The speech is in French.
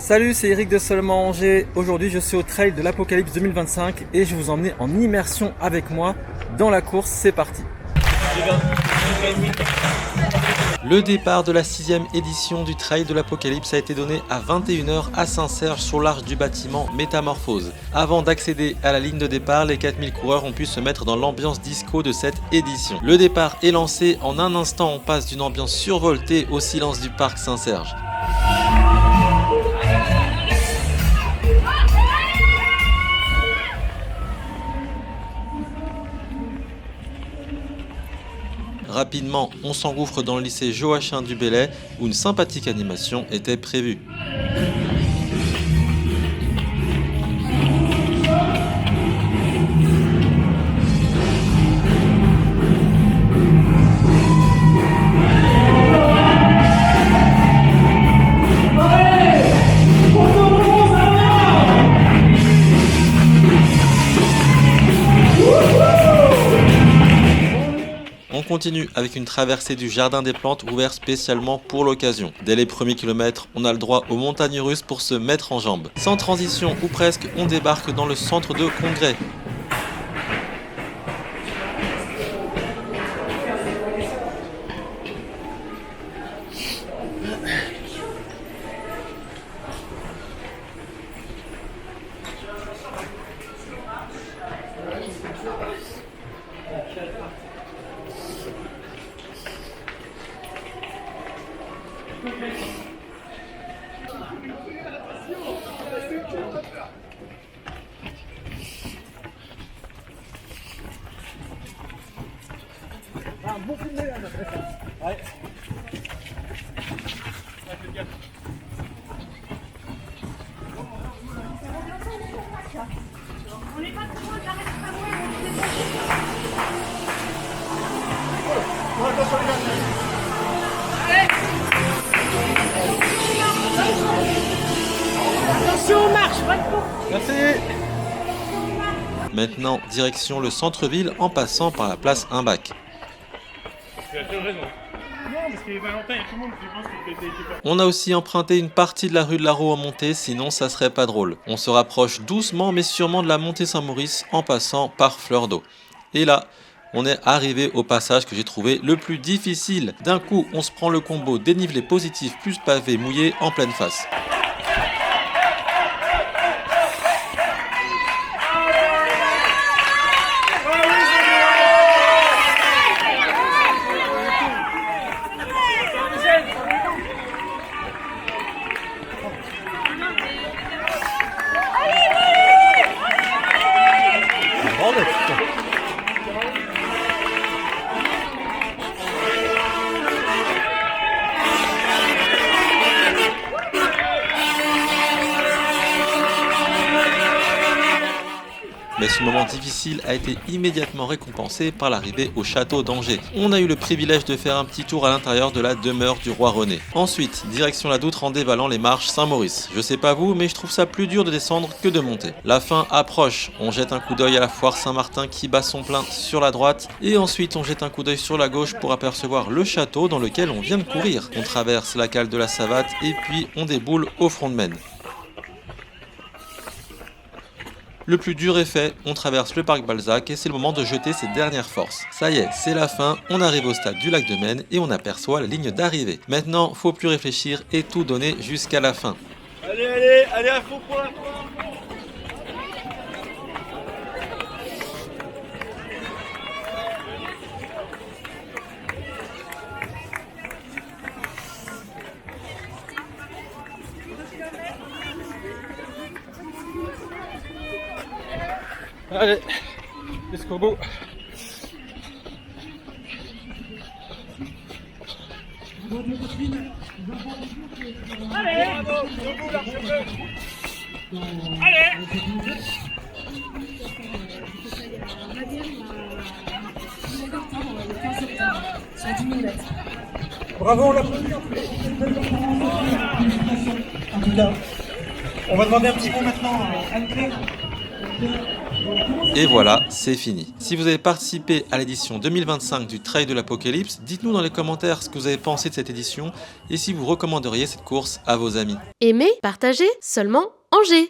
Salut, c'est Eric de Seulement Angers. Aujourd'hui, je suis au Trail de l'Apocalypse 2025 et je vais vous emmener en immersion avec moi dans la course. C'est parti. Le départ de la 6e édition du Trail de l'Apocalypse a été donné à 21h à Saint-Serge sur l'arche du bâtiment Métamorphose. Avant d'accéder à la ligne de départ, les 4000 coureurs ont pu se mettre dans l'ambiance disco de cette édition. Le départ est lancé, en un instant on passe d'une ambiance survoltée au silence du parc Saint-Serge. Rapidement, on s'engouffre dans le lycée Joachim du Bellay où une sympathique animation était prévue. On continue avec une traversée du jardin des plantes ouvert spécialement pour l'occasion. Dès les premiers kilomètres, on a le droit aux montagnes russes pour se mettre en jambes. Sans transition ou presque, on débarque dans le centre de congrès. Merci. Maintenant, direction le centre-ville en passant par la place Imbach. On a aussi emprunté une partie de la rue de la Roue en montée, sinon ça serait pas drôle. On se rapproche doucement mais sûrement de la montée Saint-Maurice en passant par Fleur d'Eau. Et là, on est arrivé au passage que j'ai trouvé le plus difficile. D'un coup, on se prend le combo dénivelé positif plus pavé mouillé en pleine face. Mais ce moment difficile a été immédiatement récompensé par l'arrivée au château d'Angers. On a eu le privilège de faire un petit tour à l'intérieur de la demeure du roi René. Ensuite, direction la Doutre en dévalant les marches Saint-Maurice. Je sais pas vous, mais je trouve ça plus dur de descendre que de monter. La fin approche, on jette un coup d'œil à la foire Saint-Martin qui bat son plein sur la droite, et ensuite on jette un coup d'œil sur la gauche pour apercevoir le château dans lequel on vient de courir. On traverse la cale de la Savate et puis on déboule au front de Maine. Le plus dur est fait, on traverse le parc Balzac et c'est le moment de jeter ses dernières forces. Ça y est, c'est la fin, on arrive au stade du lac de Maine et on aperçoit la ligne d'arrivée. Maintenant, faut plus réfléchir et tout donner jusqu'à la fin. Allez à fond pour la fin. Allez, jusqu'au bout. Allez, debout l'archevêque. Allez. Bravo, on l'applaudit. En tout cas, on va demander un petit mot maintenant à Anne-Claire. Et voilà, c'est fini. Si vous avez participé à l'édition 2025 du Trail de l'Apocalypse, dites-nous dans les commentaires ce que vous avez pensé de cette édition et si vous recommanderiez cette course à vos amis. Aimez, partagez, seulement Angers.